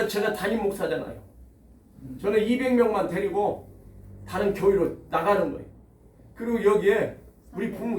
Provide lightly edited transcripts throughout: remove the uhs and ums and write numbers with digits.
제가 담임 목사잖아요. 저는 200명만 데리고 다른 교회로 나가는 거예요. 그리고 여기에 우리 부모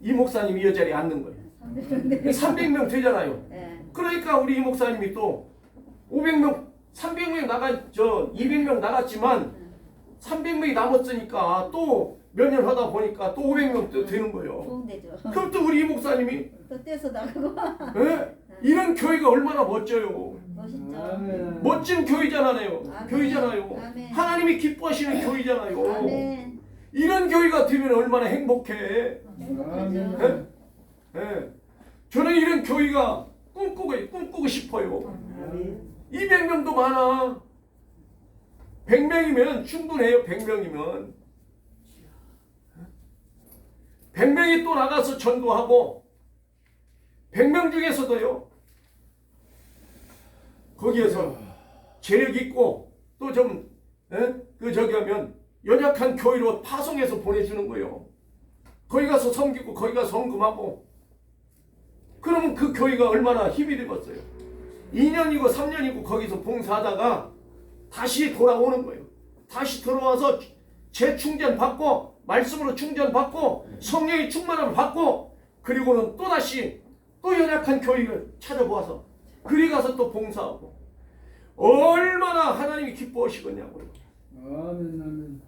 이 목사님이 이 자리에 앉는 거예요. 300명 되잖아요. 그러니까 우리 이 목사님이 또 500명, 300명 200명 나갔지만 300명이 남았으니까 또 몇 년 하다 보니까 또 500명 또 되는 거예요. 좋은데죠. 그럼 또 우리 이 목사님이 또 떼서 나가고. 이런 교회가 얼마나 멋져요. 멋있죠. 멋진 교회잖아요. 아멘. 교회잖아요. 아멘. 하나님이 기뻐하시는 교회잖아요. 아멘. 이런 교회가 되면 얼마나 행복해. 행복하죠. 저는 이런 교회가 꿈꾸고 싶어요. 200명도 많아. 100명이면 충분해요. 100명이면. 100명이 또 나가서 전도하고 100명 중에서도요. 거기에서 재력 있고 또 좀 하면 연약한 교회로 파송해서 보내주는 거예요. 거기 가서 섬기고 거기 가서 헌금하고 그러면 그 교회가 얼마나 힘이 되겠어요. 2년이고 3년이고 거기서 봉사하다가 다시 돌아오는 거예요. 다시 들어와서 재충전 받고 말씀으로 충전 받고 성령의 충만함을 받고 그리고는 또다시 또 연약한 교회를 찾아보아서 그리 가서 또 봉사하고 얼마나 하나님이 기뻐하시겠냐고요. 아멘.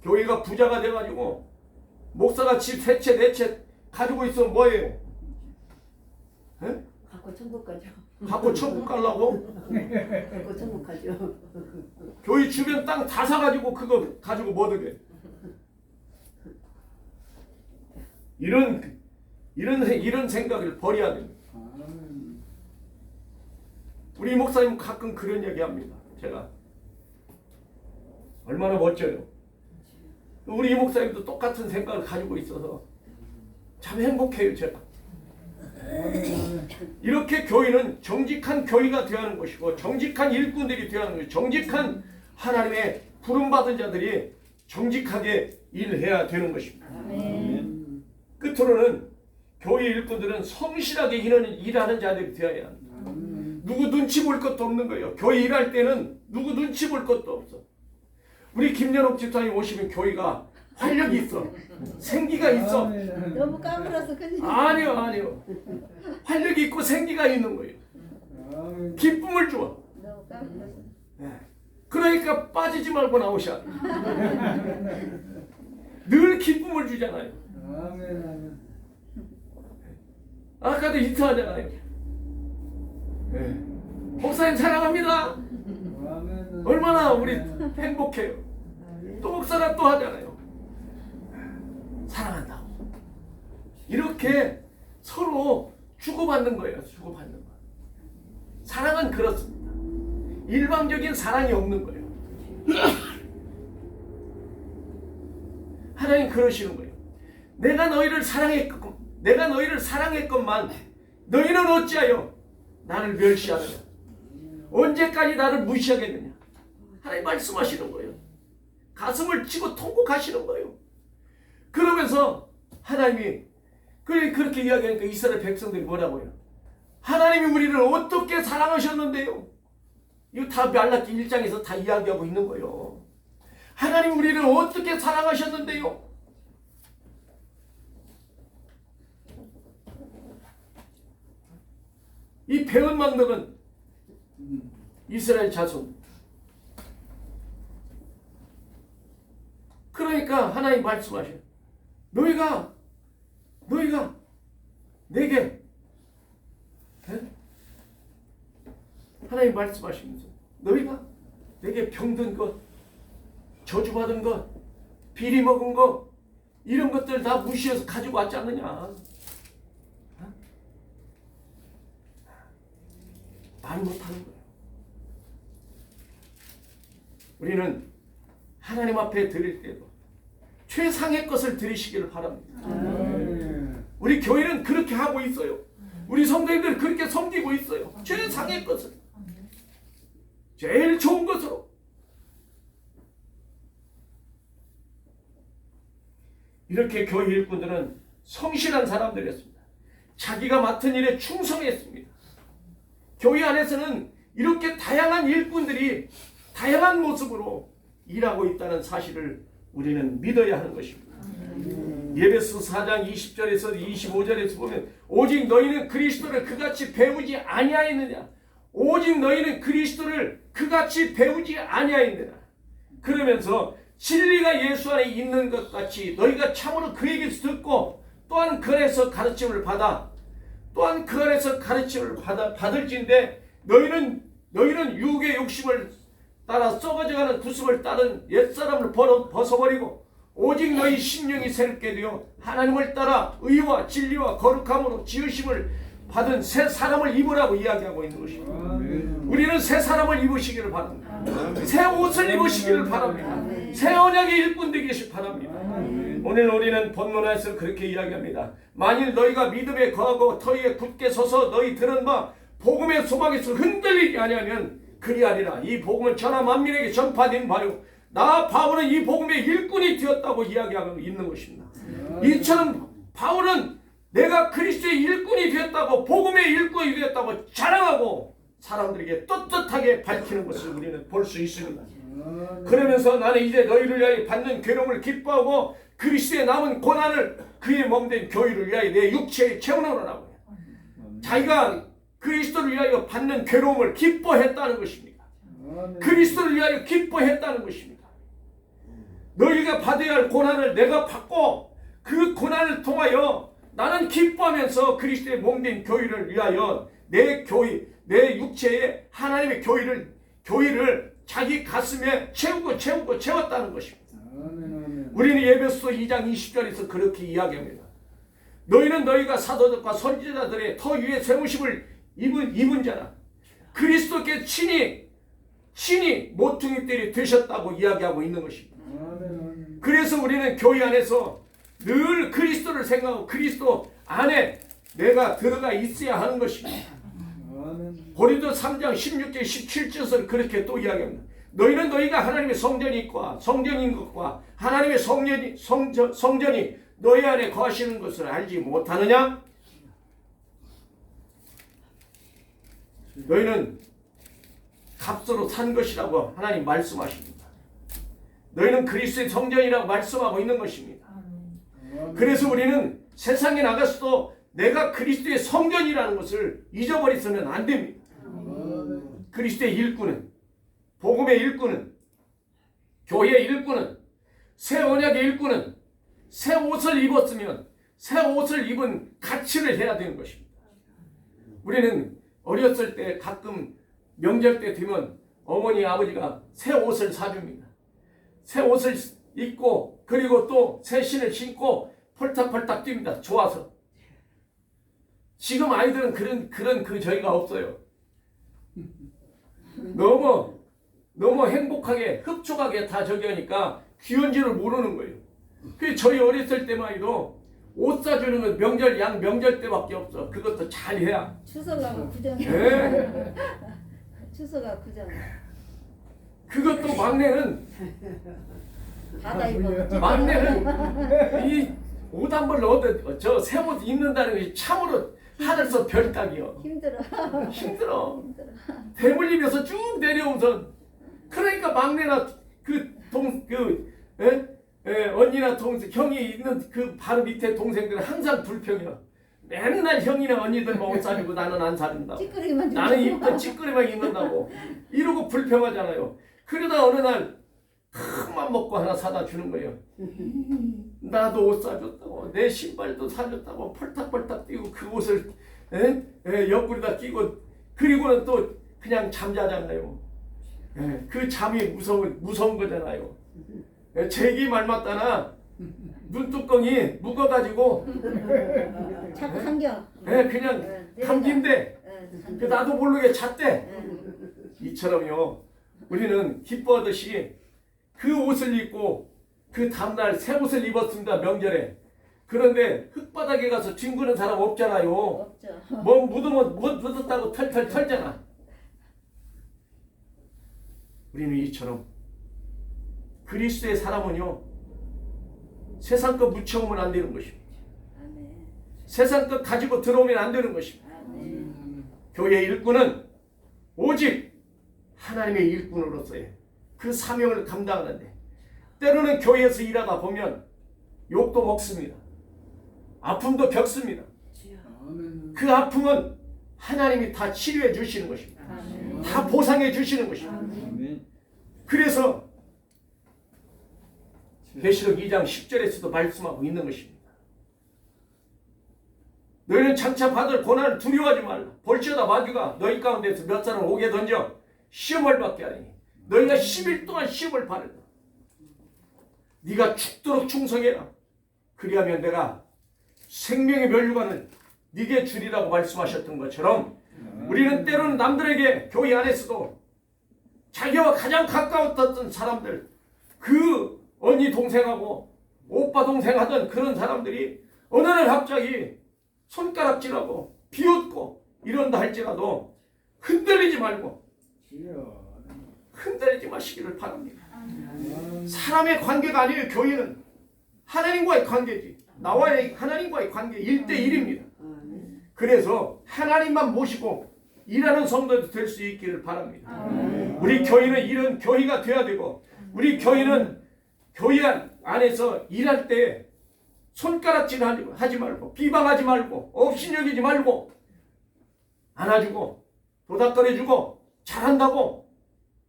교회가 부자가 돼가지고 목사가 집 3채 4채 가지고 있으면 뭐예요? 갖고 천국 가죠. 갖고 천국 가려고? 갖고 천국 가죠. 교회 주변 땅 다 사가지고 그거 가지고 뭐 되게? 이런 생각을 버려야 됩니다. 우리 목사님 가끔 그런 얘기합니다. 제가 얼마나 멋져요. 우리 이 목사님도 똑같은 생각을 가지고 있어서 참 행복해요. 제가 이렇게 교회는 정직한 교회가 되어야 하는 것이고 정직한 일꾼들이 되어야 하는 것이고 정직한 하나님의 부름받은 자들이 정직하게 일해야 되는 것입니다. 끝으로는 교회 일꾼들은 성실하게 일하는 자들이 되어야 합니다. 누구 눈치 볼 것도 없는 거예요. 교회 일할 때는 누구 눈치 볼 것도 없어. 우리 김연옥 집사님 오시면 교회가 활력이 있어. 생기가 있어. 너무 까불어서 큰일. 아니요. 활력이 있고 생기가 있는 거예요. 기쁨을 줘. 너무 까불어서. 그러니까 빠지지 말고 나오셔야 돼. 늘 기쁨을 주잖아요. 아까도 인사하잖아요. 목사님 사랑합니다. 얼마나 우리 행복해요. 또 목사가 또 하잖아요. 사랑한다고. 이렇게 서로 주고받는 거예요. 주고받는 거. 사랑은 그렇습니다. 일방적인 사랑이 없는 거예요. 하나님 그러시는 거예요. 내가 너희를 사랑했건만 너희는 어찌하여 나를 멸시하느냐? 언제까지 나를 무시하겠느냐? 하나님 말씀하시는 거예요. 가슴을 치고 통곡하시는 거예요. 그러면서 하나님이 그렇게 이야기하니까 이스라엘 백성들이 뭐라고 해요? 하나님이 우리를 어떻게 사랑하셨는데요? 이거 다 말라기 1장에서 다 이야기하고 있는 거예요. 하나님 우리를 어떻게 사랑하셨는데요? 이 배은망덕은 이스라엘 자손. 그러니까 하나님 말씀하셔요. 너희가 내게 하나님 말씀하시면서 너희가 내게 병든 것, 저주받은 것, 비리 먹은 것 이런 것들 다 무시해서 가지고 왔지 않느냐. 말 못하는 거예요. 우리는 하나님 앞에 드릴 때도 최상의 것을 드리시기를 바랍니다. 우리 교회는 그렇게 하고 있어요. 우리 성도님들 그렇게 섬기고 있어요. 최상의 것을, 제일 좋은 것으로. 이렇게 교회 일꾼들은 성실한 사람들이었습니다. 자기가 맡은 일에 충성했습니다. 교회 안에서는 이렇게 다양한 일꾼들이 다양한 모습으로 일하고 있다는 사실을 우리는 믿어야 하는 것입니다. 예배서 4장 20절에서 25절에서 보면 오직 너희는 그리스도를 그같이 배우지 아니하였느냐. 오직 너희는 그리스도를 그같이 배우지 아니하였느냐. 그러면서 진리가 예수 안에 있는 것 같이 너희가 참으로 그에게서 듣고 또한 그 안에서 가르침을 받아 또한 그 안에서 가르침을 받을진데 너희는 육의 욕심을 따라 썩어져가는 구습을 따른 옛사람을 벗어버리고 오직 너희 심령이 새롭게 되어 하나님을 따라 의와 진리와 거룩함으로 지으심을 받은 새 사람을 입으라고 이야기하고 있는 것입니다. 우리는 새 사람을 입으시기를 바랍니다. 새 옷을 입으시기를 바랍니다. 새 언약의 일꾼 되기를 바랍니다. 오늘 우리는 본문에서 그렇게 이야기합니다. 만일 너희가 믿음에 거하고 터위에 굳게 서서 너희 들은 바 복음의 소망에서 흔들리지 아니하면 그리하리라. 이 복음은 천하 만민에게 전파된 바요 나 바울은 이 복음의 일꾼이 되었다고 이야기하고 있는 것입니다. 이처럼 바울은 내가 그리스도의 일꾼이 되었다고 복음의 일꾼이 되었다고 자랑하고 사람들에게 떳떳하게 밝히는 것을 우리는 볼 수 있습니다. 그러면서 나는 이제 너희를 위하여 받는 괴로움을 기뻐하고 그리스도의 남은 고난을 그의 몸된 교회를 위하여 내 육체에 채우노라고 해요. 자기가 그리스도를 위하여 받는 괴로움을 기뻐했다는 것입니다. 그리스도를 위하여 기뻐했다는 것입니다. 너희가 받아야 할 고난을 내가 받고 그 고난을 통하여 나는 기뻐하면서 그리스도의 몸된 교회를 위하여 내 교회, 내 육체에 하나님의 교회를 자기 가슴에 채웠다는 것입니다. 우리는 예배소 2장 20절에서 그렇게 이야기합니다. 너희는 너희가 사도들과 선지자들의 터 위에 세우심을 입은 자라 그리스도께 친히 모퉁이들이 되셨다고 이야기하고 있는 것입니다. 그래서 우리는 교회 안에서 늘 그리스도를 생각하고 그리스도 안에 내가 들어가 있어야 하는 것입니다. 고린도 3장 16절 17절에서 그렇게 또 이야기합니다. 너희는 너희가 하나님의 성전인 것과 하나님의 성전이 너희 안에 거하시는 것을 알지 못하느냐? 너희는 값으로 산 것이라고 하나님 말씀하십니다. 너희는 그리스도의 성전이라고 말씀하고 있는 것입니다. 그래서 우리는 세상에 나가서도 내가 그리스도의 성전이라는 것을 잊어버리서는 안 됩니다. 그리스도의 일꾼은, 복음의 일꾼은, 교회의 일꾼은, 새 언약의 일꾼은 새 옷을 입었으면 새 옷을 입은 가치를 해야 되는 것입니다. 우리는 어렸을 때 가끔 명절 때 되면 어머니 아버지가 새 옷을 사줍니다. 새 옷을 입고 그리고 또 새 신을 신고 펄딱펄딱 뜁니다. 좋아서. 지금 아이들은 그런 저희가 없어요. 너무 행복하게 흡족하게 다 저기 하니까 귀한지를 모르는 거예요. 그 저희 어렸을 때만 해도 옷 사주는 건 명절 때밖에 없어. 그것도 잘 해야. 추석하고 구정. 네. 추석하고 구정. 그것도 막내는 바다 입어. 막내는 이 옷 한 벌 얻어 저 새 옷 입는다는 것이 참으로 하늘서 별따기요. 힘들어. 대물림에서 쭉 내려오면서 그러니까 막내나 언니나 동생 형이 있는 그 바로 밑에 동생들은 항상 불평이야. 맨날 형이나 언니들만 옷 사주고 나는 안 사준다고. 찌끄리만 나는 입던 찌끄리만 입는다고 이러고 불평하잖아요. 그러다 어느 날 큰맘 먹고 하나 사다 주는 거예요. 나도 옷 사줬다고 내 신발도 사줬다고 펄딱펄딱 뛰고 그 옷을 옆구리다 끼고 그리고는 또 그냥 잠자잖아요. 그 잠이 무서운 거잖아요. 제기 말맞다나 눈뚜껑이 묵어가지고 자꾸 감겨. 그냥 감긴데 나도 모르게 잤대. 이처럼요 우리는 기뻐하듯이 그 옷을 입고 그 다음날 새 옷을 입었습니다. 명절에. 그런데 흙바닥에 가서 뒹구는 사람 없잖아요. 없죠. 뭐 묻었다고 털털 털잖아. 우리는 이처럼 그리스도의 사람은요 세상 거 묻혀오면 안 되는 것입니다. 세상 것 가지고 들어오면 안 되는 것입니다. 교회 일꾼은 오직 하나님의 일꾼으로서의 그 사명을 감당하는데, 때로는 교회에서 일하다 보면 욕도 먹습니다. 아픔도 겪습니다. 아멘. 그 아픔은 하나님이 다 치료해 주시는 것입니다. 다 보상해 주시는 것입니다. 아멘. 그래서 계시록 2장 10절에서도 말씀하고 있는 것입니다. 너희는 장차 받을 고난을 두려워하지 말라. 볼지어다 마귀가 너희 가운데서 몇 사람을 오게 던져 시험을 받게 하리니 너희가 10일 동안 시험을 받으라. 네가 죽도록 충성해라. 그리하면 내가 생명의 면류관을 네게 주리라고 말씀하셨던 것처럼, 우리는 때로는 남들에게 교회 안에서도 자기와 가장 가까웠던 사람들, 그 언니 동생하고 오빠 동생 하던 그런 사람들이 어느 날 갑자기 손가락질하고 비웃고 이런다 할지라도 흔들리지 말고, 흔들리지 마시기를 바랍니다. 사람의 관계가 아니에요. 교회는 하나님과의 관계지. 나와의 하나님과의 관계 1대1입니다. 그래서 하나님만 모시고 일하는 성도도 될 수 있기를 바랍니다. 우리 교회는 이런 교회가 되어야 되고, 우리 교회는 교회 안에서 일할 때 손가락질 하지 말고, 비방하지 말고, 업신여기지 말고, 안아주고 도닥거려주고 잘한다고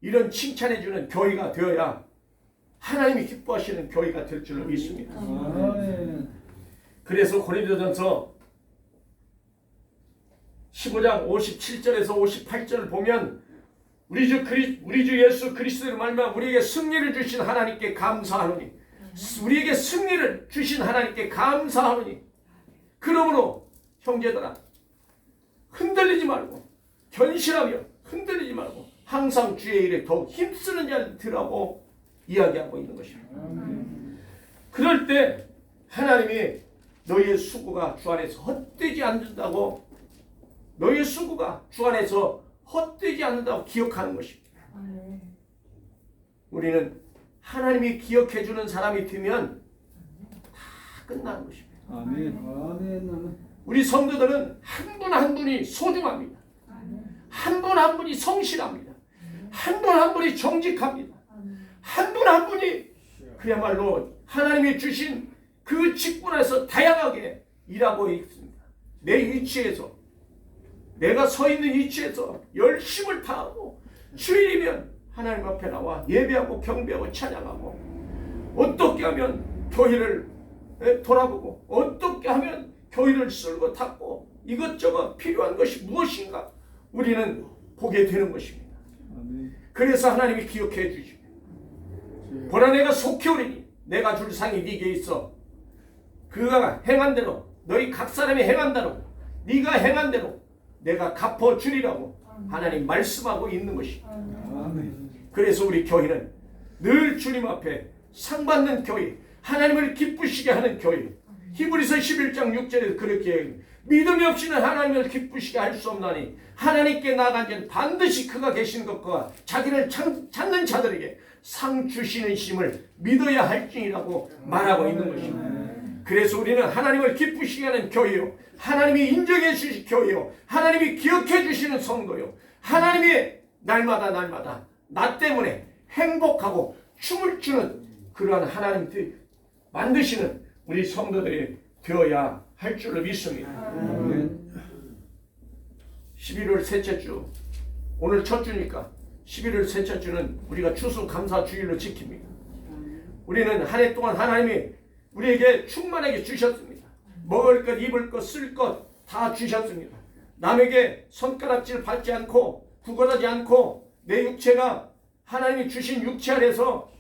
이런 칭찬해주는 교회가 되어야 하나님이 기뻐하시는 교회가 될 줄로 믿습니다. 그래서 고린도전서 15장 57절에서 58절을 보면 우리 주 예수 그리스도를 말미암아 우리에게 승리를 주신 하나님께 감사하노니, 우리에게 승리를 주신 하나님께 감사하노니, 그러므로 형제들아 흔들리지 말고 견실하며 흔들리지 말고 항상 주의 일에 더욱 힘쓰는 자를 들라고 이야기하고 있는 것입니다. 그럴 때 하나님이 너희의 수고가 주 안에서 헛되지 않는다고, 너희의 수고가 주 안에서 헛되지 않는다고 기억하는 것입니다. 우리는 하나님이 기억해 주는 사람이 되면 다 끝나는 것입니다. 아멘. 아멘. 우리 성도들은 한 분 한 분이 소중합니다. 한 분 한 분이 성실합니다. 한 분 한 분이 정직합니다. 한 분 한 분이 그야말로 하나님이 주신 그 직분에서 다양하게 일하고 있습니다. 내 위치에서, 내가 서 있는 위치에서 열심을 다하고 주일이면 하나님 앞에 나와 예배하고 경배하고 찬양하고, 어떻게 하면 교회를 돌아보고, 어떻게 하면 교회를 쓸고 닦고, 이것저것 필요한 것이 무엇인가 우리는 보게 되는 것입니다. 그래서 하나님이 기억해 주십니다. 보라 내가 속히 오리니 내가 줄 상이 네게 있어. 그가 행한 대로, 너희 각 사람이 행한 대로, 네가 행한 대로 내가 갚아 주리라고 하나님 말씀하고 있는 것입니다. 그래서 우리 교회는 늘 주님 앞에 상 받는 교회, 하나님을 기쁘시게 하는 교회. 히브리서 11장 6절에서 그렇게 믿음이 없이는 하나님을 기쁘시게 할 수 없나니 하나님께 나아간 자는 반드시 그가 계신 것과 자기를 찾는 자들에게 상 주시는 심을 믿어야 할지니라고 말하고 있는 것입니다. 그래서 우리는 하나님을 기쁘시게 하는 교회요, 하나님이 인정해 주신 교회요, 하나님이 기억해 주시는 성도요, 하나님이 날마다 나 때문에 행복하고 춤을 추는 그러한 하나님 만드시는 우리 성도들이 되어야 할 줄로 믿습니다. 11월 셋째 주, 오늘 첫 주니까 11월 셋째 주는 우리가 추수감사 주일로 지킵니다. 우리는 한 해 동안 하나님이 우리에게 충만하게 주셨습니다. 먹을 것, 입을 것, 쓸 것 다 주셨습니다. 남에게 손가락질 받지 않고 구걸하지 않고 내 육체가 하나님이 주신 육체 안에서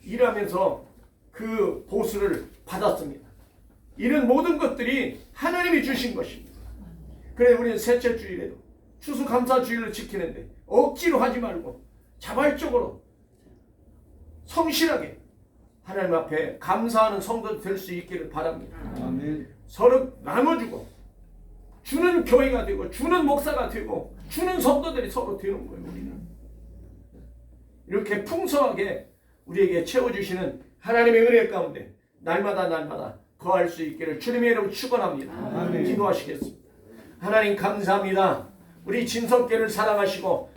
일하면서 그 보수를 받았습니다. 이런 모든 것들이 하나님이 주신 것입니다. 그래 우리는 셋째 주일에도 추수감사 주일을 지키는데 억지로 하지 말고 자발적으로 성실하게 하나님 앞에 감사하는 성도들 될 수 있기를 바랍니다. 아멘. 서로 나눠주고 주는 교회가 되고 주는 목사가 되고 주는 성도들이 서로 되는 거예요. 우리는 이렇게 풍성하게 우리에게 채워주시는 하나님의 은혜 가운데 날마다 거할 수 있기를 주님의 이름 축원합니다. 아멘. 기도하시겠습니다. 하나님 감사합니다. 우리 진성교를 사랑하시고